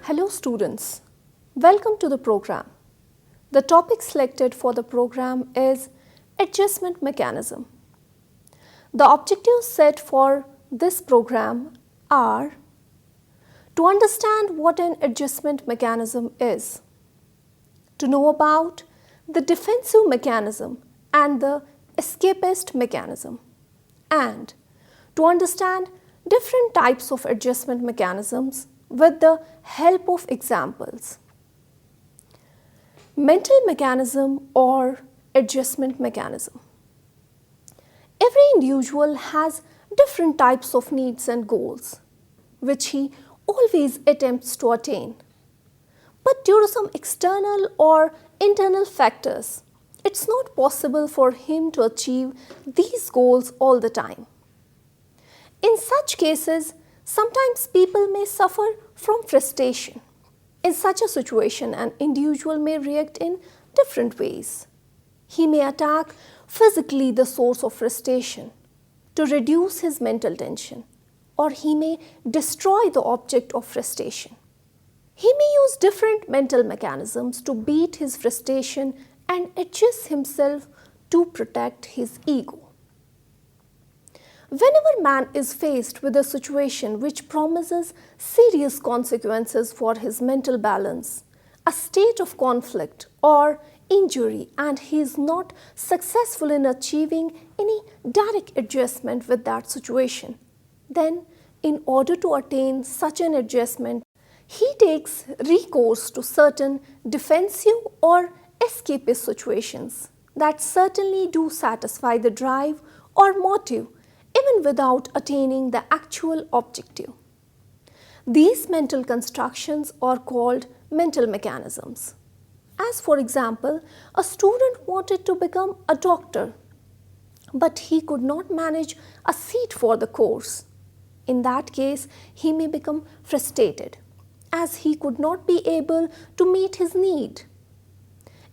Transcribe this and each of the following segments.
Hello students, welcome to the program. The topic selected for the program is Adjustment Mechanism. The objectives set for this program are to understand what an adjustment mechanism is, to know about the defensive mechanism and the escapist mechanism, and to understand different types of adjustment mechanisms with the help of examples. Mental mechanism or adjustment mechanism. Every individual has different types of needs and goals, which he always attempts to attain. But due to some external or internal factors, it's not possible for him to achieve these goals all the time. In such cases, sometimes people may suffer from frustration. In such a situation, an individual may react in different ways. He may attack physically the source of frustration to reduce his mental tension, or he may destroy the object of frustration. He may use different mental mechanisms to beat his frustration and adjust himself to protect his ego. Whenever man is faced with a situation which promises serious consequences for his mental balance, a state of conflict or injury, and he is not successful in achieving any direct adjustment with that situation, then in order to attain such an adjustment, he takes recourse to certain defensive or escapist situations that certainly do satisfy the drive or motive even without attaining the actual objective. These mental constructions are called mental mechanisms. As for example, a student wanted to become a doctor, but he could not manage a seat for the course. In that case, he may become frustrated, as he could not be able to meet his need.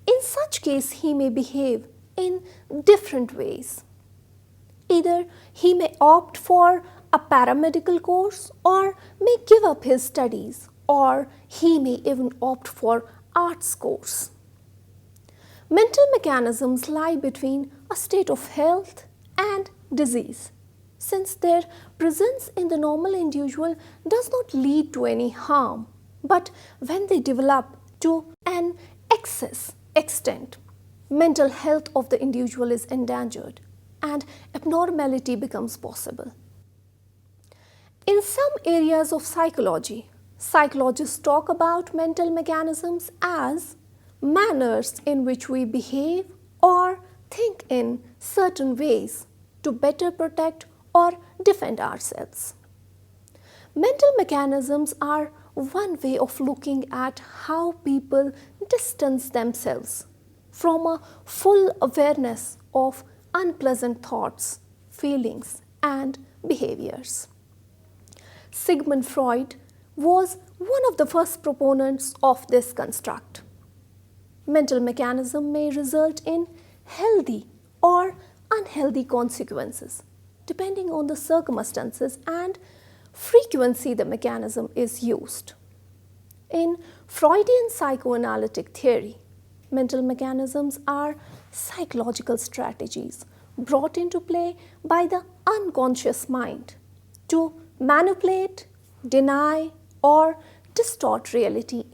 In such case, he may behave in different ways. Either he may opt for a paramedical course or may give up his studies, or he may even opt for arts course. Mental mechanisms lie between a state of health and disease, since their presence in the normal individual does not lead to any harm, but when they develop to an excess extent, mental health of the individual is endangered and abnormality becomes possible. In some areas of psychology, psychologists talk about mental mechanisms as manners in which we behave or think in certain ways to better protect or defend ourselves. Mental mechanisms are one way of looking at how people distance themselves from a full awareness of unpleasant thoughts, feelings, and behaviors. Sigmund Freud was one of the first proponents of this construct. Mental mechanism may result in healthy or unhealthy consequences, depending on the circumstances and frequency the mechanism is used. In Freudian psychoanalytic theory, mental mechanisms are psychological strategies brought into play by the unconscious mind to manipulate, deny, or distort reality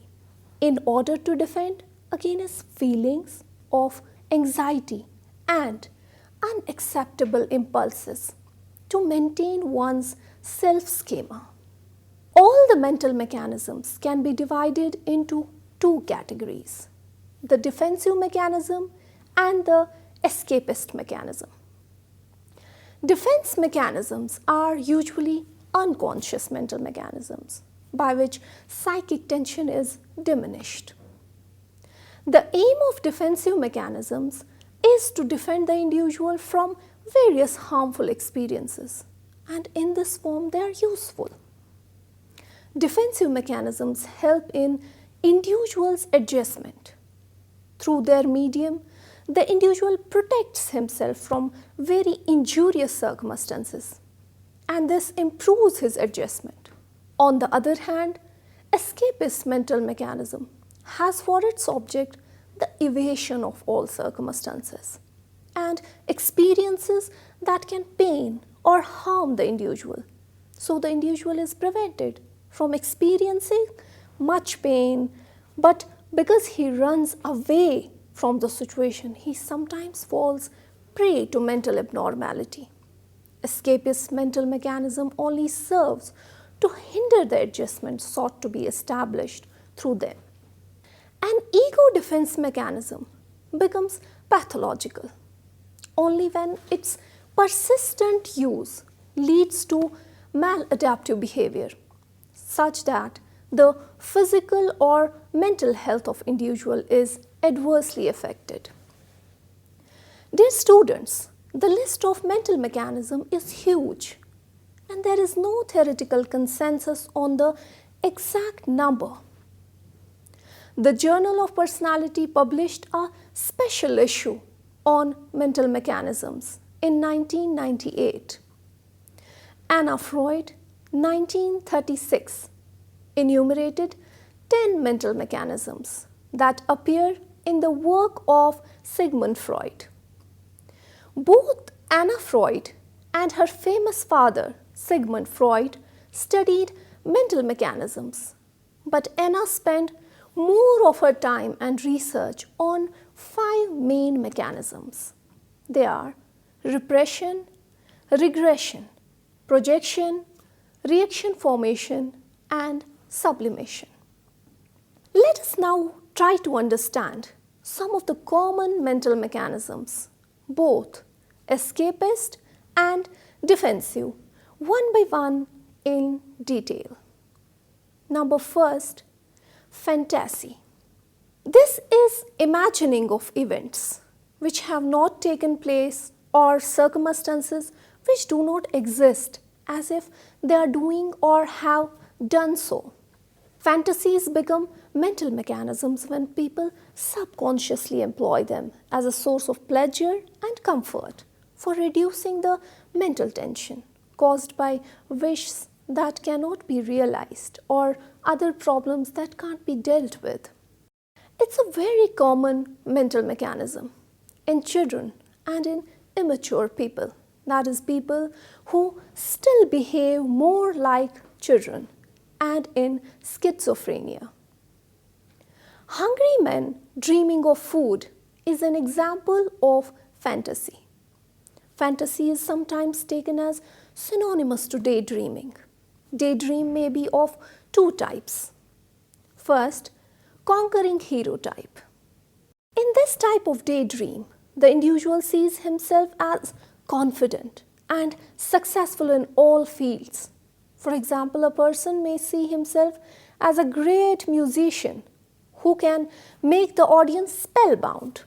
in order to defend against feelings of anxiety and unacceptable impulses to maintain one's self-schema. All the mental mechanisms can be divided into two categories: the defensive mechanism and the escapist mechanism. Defense mechanisms are usually unconscious mental mechanisms by which psychic tension is diminished. The aim of defensive mechanisms is to defend the individual from various harmful experiences, and in this form they are useful. Defensive mechanisms help in individuals' adjustment. Through their medium, the individual protects himself from very injurious circumstances, and this improves his adjustment. On the other hand, escapist mental mechanism has for its object the evasion of all circumstances and experiences that can pain or harm the individual. So the individual is prevented from experiencing much pain, but because he runs away from the situation, he sometimes falls prey to mental abnormality. Escapist mental mechanism only serves to hinder the adjustment sought to be established through them. An ego defense mechanism becomes pathological only when its persistent use leads to maladaptive behavior, such that the physical or mental health of individual is adversely affected. Dear students, the list of mental mechanism is huge and there is no theoretical consensus on the exact number. The Journal of Personality published a special issue on mental mechanisms in 1998. Anna Freud, 1936, enumerated 10 mental mechanisms that appear in the work of Sigmund Freud. Both Anna Freud and her famous father, Sigmund Freud, studied mental mechanisms, but Anna spent more of her time and research on 5 main mechanisms. They are repression, regression, projection, reaction formation, and sublimation. Let us now try to understand some of the common mental mechanisms, both escapist and defensive, one by one in detail. Number first, fantasy. This is imagining of events which have not taken place or circumstances which do not exist as if they are doing or have done so. Fantasies become mental mechanisms when people subconsciously employ them as a source of pleasure and comfort for reducing the mental tension caused by wishes that cannot be realized or other problems that can't be dealt with. It's a very common mental mechanism in children and in immature people, that is, people who still behave more like children, and in schizophrenia. Hungry men dreaming of food is an example of fantasy. Fantasy is sometimes taken as synonymous to daydreaming. Daydream may be of 2 types. First, conquering hero type. In this type of daydream, the individual sees himself as confident and successful in all fields. For example, a person may see himself as a great musician who can make the audience spellbound.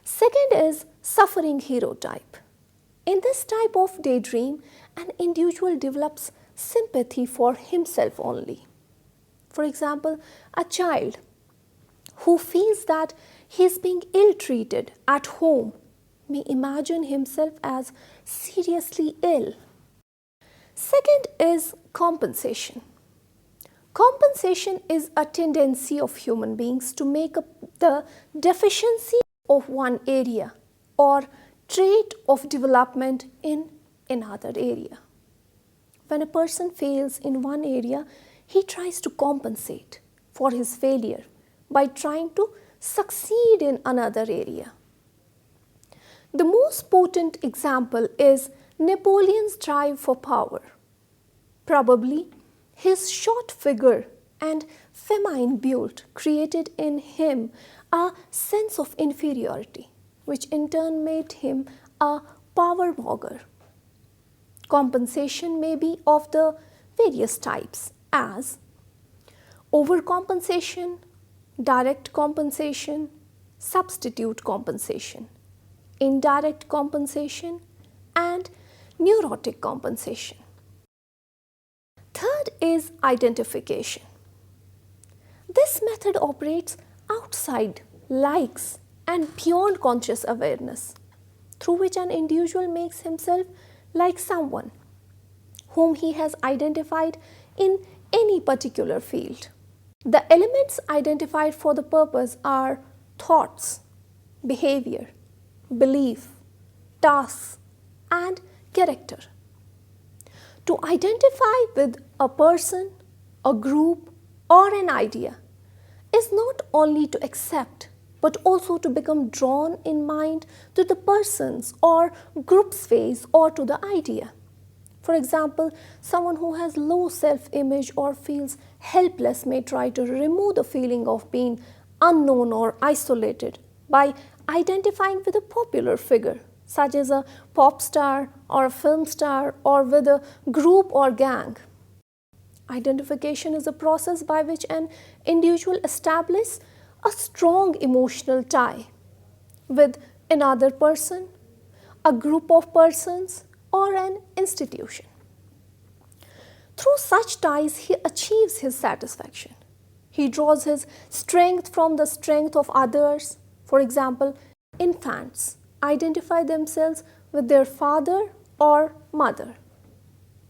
Second is suffering hero type. In this type of daydream, an individual develops sympathy for himself only. For example, a child who feels that he is being ill-treated at home may imagine himself as seriously ill. Second is compensation. Compensation is a tendency of human beings to make up the deficiency of one area or trait of development in another area. When a person fails in one area, he tries to compensate for his failure by trying to succeed in another area. The most potent example is Napoleon's drive for power. Probably his short figure and feminine build created in him a sense of inferiority, which in turn made him a power monger. Compensation may be of the various types as overcompensation, direct compensation, substitute compensation, indirect compensation, and neurotic compensation. Third is identification. This method operates outside likes and beyond conscious awareness, through which an individual makes himself like someone whom he has identified in any particular field. The elements identified for the purpose are thoughts, behavior, belief, tasks, and character. To identify with a person, a group, or an idea is not only to accept but also to become drawn in mind to the person's or group's phase or to the idea. For example, someone who has low self-image or feels helpless may try to remove the feeling of being unknown or isolated by identifying with a popular figure, such as a pop star or a film star, or with a group or gang. Identification is a process by which an individual establishes a strong emotional tie with another person, a group of persons, or an institution. Through such ties, he achieves his satisfaction. He draws his strength from the strength of others. For example, infants identify themselves with their father or mother.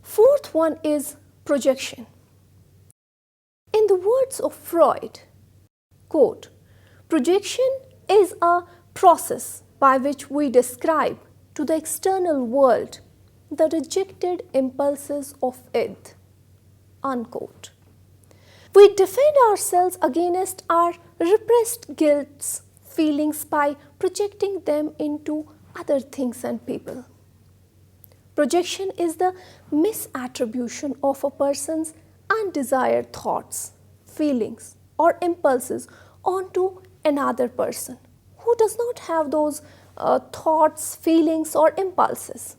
Fourth one is projection. In the words of Freud, quote, projection is a process by which we describe to the external world the rejected impulses of id, unquote. We defend ourselves against our repressed guilt's feelings by projecting them into other things and people. Projection is the misattribution of a person's undesired thoughts, feelings, or impulses onto another person who does not have those thoughts, feelings, or impulses.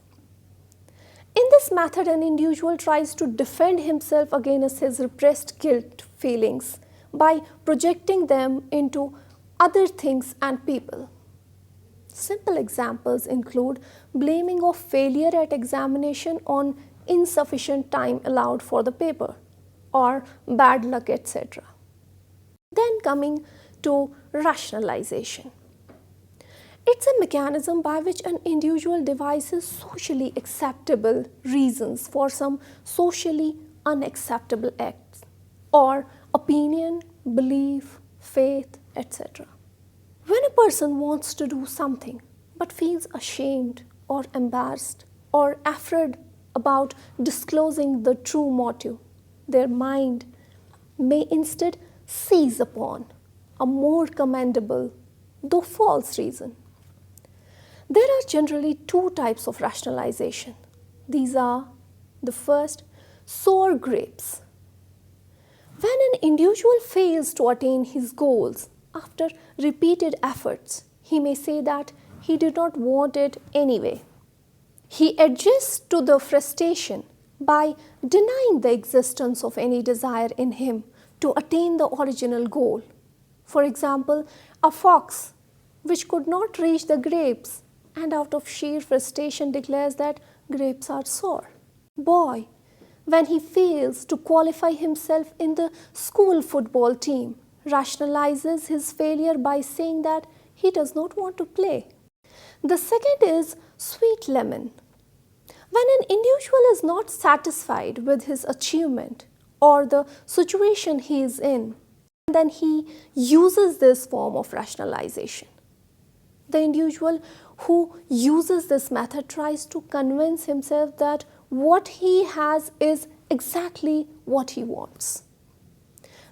In this method, an individual tries to defend himself against his repressed guilt feelings by projecting them into other things and people. Simple examples include blaming of failure at examination on insufficient time allowed for the paper, or bad luck, etc. Then coming to rationalization. It's a mechanism by which an individual devises socially acceptable reasons for some socially unacceptable acts or opinion, belief, faith, etc. When a person wants to do something but feels ashamed or embarrassed or afraid about disclosing the true motive, their mind may instead seize upon a more commendable, though false reason. There are generally two types of rationalization. These are the first, sour grapes. When an individual fails to attain his goals after repeated efforts, he may say that he did not want it anyway. He adjusts to the frustration by denying the existence of any desire in him to attain the original goal. For example, a fox which could not reach the grapes and out of sheer frustration declares that grapes are sour. Boy, when he fails to qualify himself in the school football team, rationalizes his failure by saying that he does not want to play. The second is sweet lemon. When an individual is not satisfied with his achievement or the situation he is in, then he uses this form of rationalization. The individual who uses this method tries to convince himself that what he has is exactly what he wants.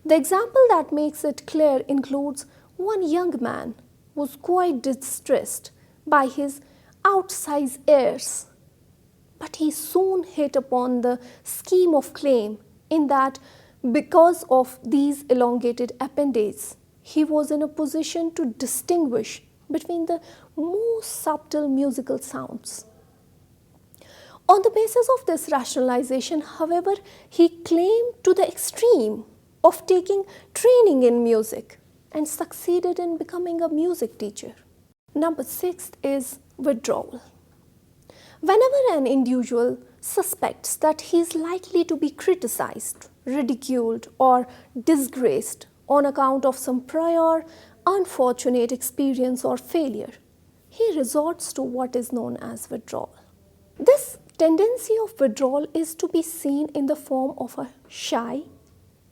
The example that makes it clear includes one young man who was quite distressed by his outsized ears, but he soon hit upon the scheme of claim in that because of these elongated appendages, he was in a position to distinguish between the most subtle musical sounds. On the basis of this rationalization, however, he claimed to the extreme of taking training in music and succeeded in becoming a music teacher. Number 6 is withdrawal. Whenever an individual suspects that he is likely to be criticized, ridiculed, or disgraced on account of some prior unfortunate experience or failure, he resorts to what is known as withdrawal. This tendency of withdrawal is to be seen in the form of a shy,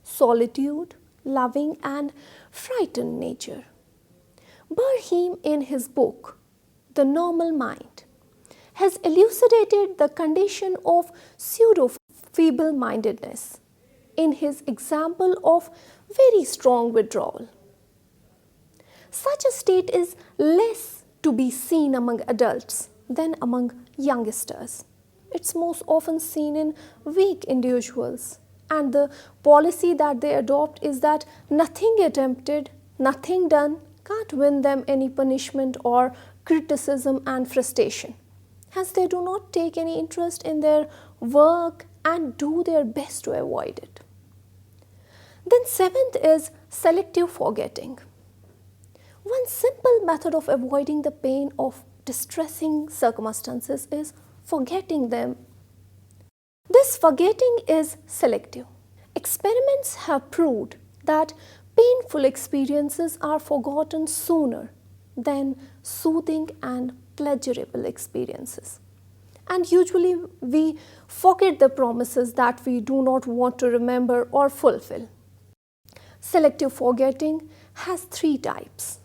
solitude, loving and frightened nature. Burheim, in his book, The Normal Mind, has elucidated the condition of pseudo-feeble-mindedness in his example of very strong withdrawal. Such a state is less to be seen among adults than among youngsters. It's most often seen in weak individuals, and the policy that they adopt is that nothing attempted, nothing done can't win them any punishment or criticism and frustration, as they do not take any interest in their work and do their best to avoid it. Then seventh is selective forgetting. One simple method of avoiding the pain of distressing circumstances is forgetting them. This forgetting is selective. Experiments have proved that painful experiences are forgotten sooner than soothing and pleasurable experiences. And usually we forget the promises that we do not want to remember or fulfill. Selective forgetting has three types: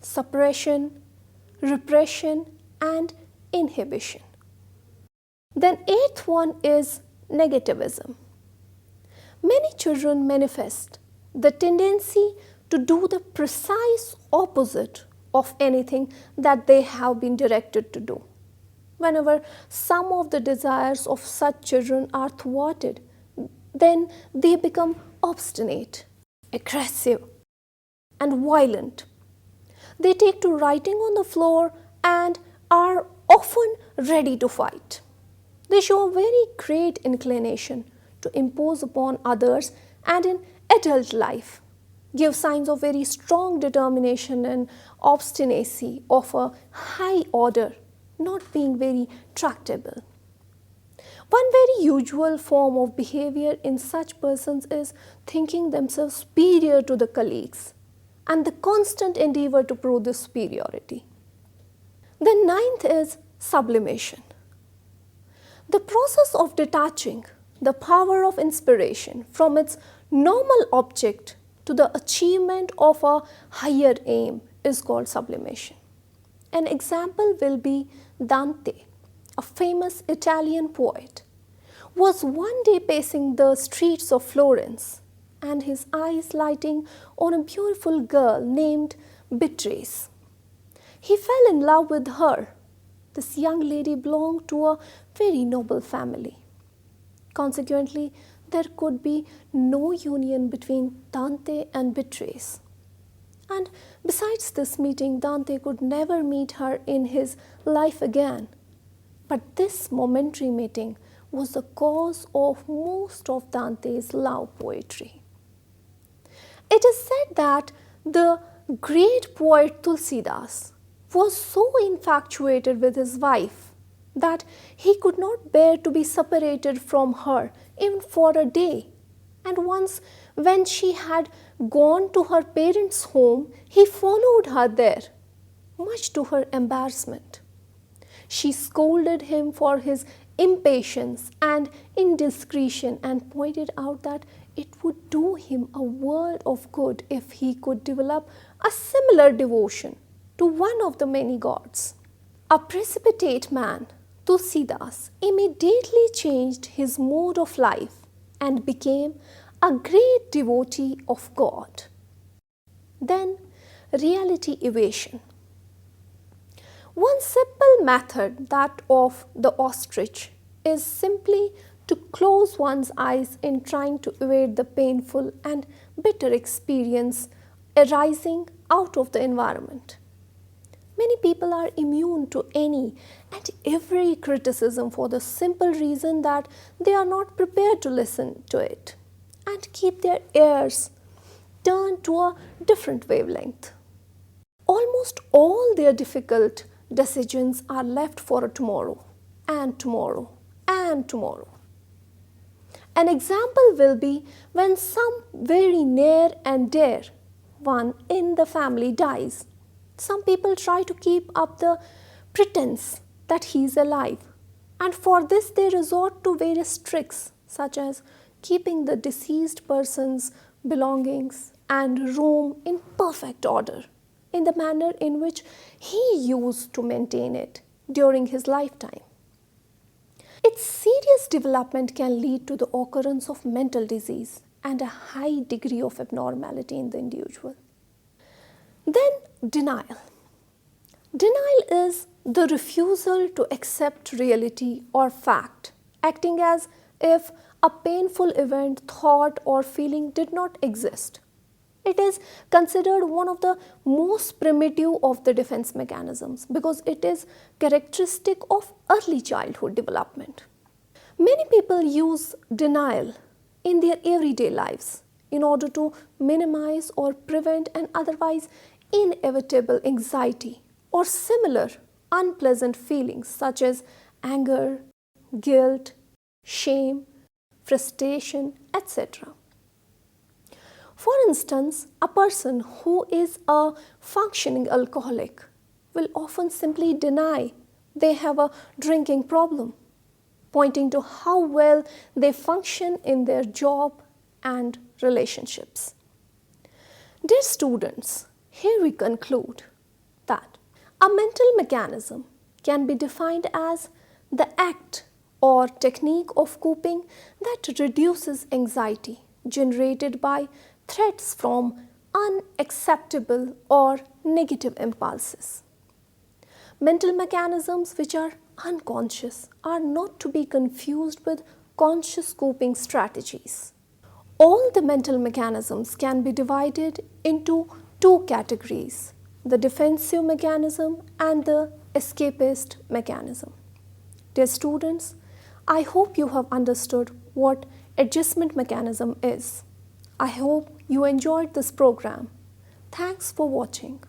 suppression, repression, and inhibition. Then eighth one is negativism. Many children manifest the tendency to do the precise opposite of anything that they have been directed to do. Whenever some of the desires of such children are thwarted, then they become obstinate, aggressive, and violent. They take to writing on the floor and are often ready to fight. They show a very great inclination to impose upon others, and in adult life give signs of very strong determination and obstinacy of a high order, not being very tractable. One very usual form of behavior in such persons is thinking themselves superior to the colleagues and the constant endeavor to prove this superiority. The ninth is sublimation. The process of detaching the power of inspiration from its normal object to the achievement of a higher aim is called sublimation. An example will be Dante, a famous Italian poet, was one day pacing the streets of Florence and his eyes lighting on a beautiful girl named Beatrice. He fell in love with her. This young lady belonged to a very noble family. Consequently, there could be no union between Dante and Beatrice. And besides this meeting, Dante could never meet her in his life again. But this momentary meeting was the cause of most of Dante's love poetry. It is said that the great poet Tulsidas was so infatuated with his wife that he could not bear to be separated from her even for a day. And once, when she had gone to her parents' home, he followed her there, much to her embarrassment. She scolded him for his impatience and indiscretion and pointed out that it would do him a world of good if he could develop a similar devotion to one of the many gods. A precipitate man, Tulsidas, immediately changed his mode of life and became a great devotee of God. Then, reality evasion. One simple method, that of the ostrich, is simply to close one's eyes in trying to evade the painful and bitter experience arising out of the environment. Many people are immune to any and every criticism for the simple reason that they are not prepared to listen to it and keep their ears turned to a different wavelength. Almost all their difficult decisions are left for a tomorrow and tomorrow and tomorrow. An example will be when some very near and dear one in the family dies. Some people try to keep up the pretense that he is alive, and for this they resort to various tricks, such as keeping the deceased person's belongings, and room in perfect order in the manner in which he used to maintain it during his lifetime. Its serious development can lead to the occurrence of mental disease and a high degree of abnormality in the individual. Then, denial. Denial is the refusal to accept reality or fact, acting as if a painful event, thought, or feeling did not exist. It is considered one of the most primitive of the defense mechanisms because it is characteristic of early childhood development. Many people use denial in their everyday lives in order to minimize or prevent an otherwise inevitable anxiety or similar unpleasant feelings such as anger, guilt, shame, frustration, etc. For instance, a person who is a functioning alcoholic will often simply deny they have a drinking problem, pointing to how well they function in their job and relationships. Dear students, here we conclude that a mental mechanism can be defined as the act or technique of coping that reduces anxiety generated by threats from unacceptable or negative impulses. Mental mechanisms which are unconscious are not to be confused with conscious coping strategies. All the mental mechanisms can be divided into two categories: the defensive mechanism and the escapist mechanism. Dear students, I hope you have understood what adjustment mechanism is. I hope you enjoyed this program. Thanks for watching.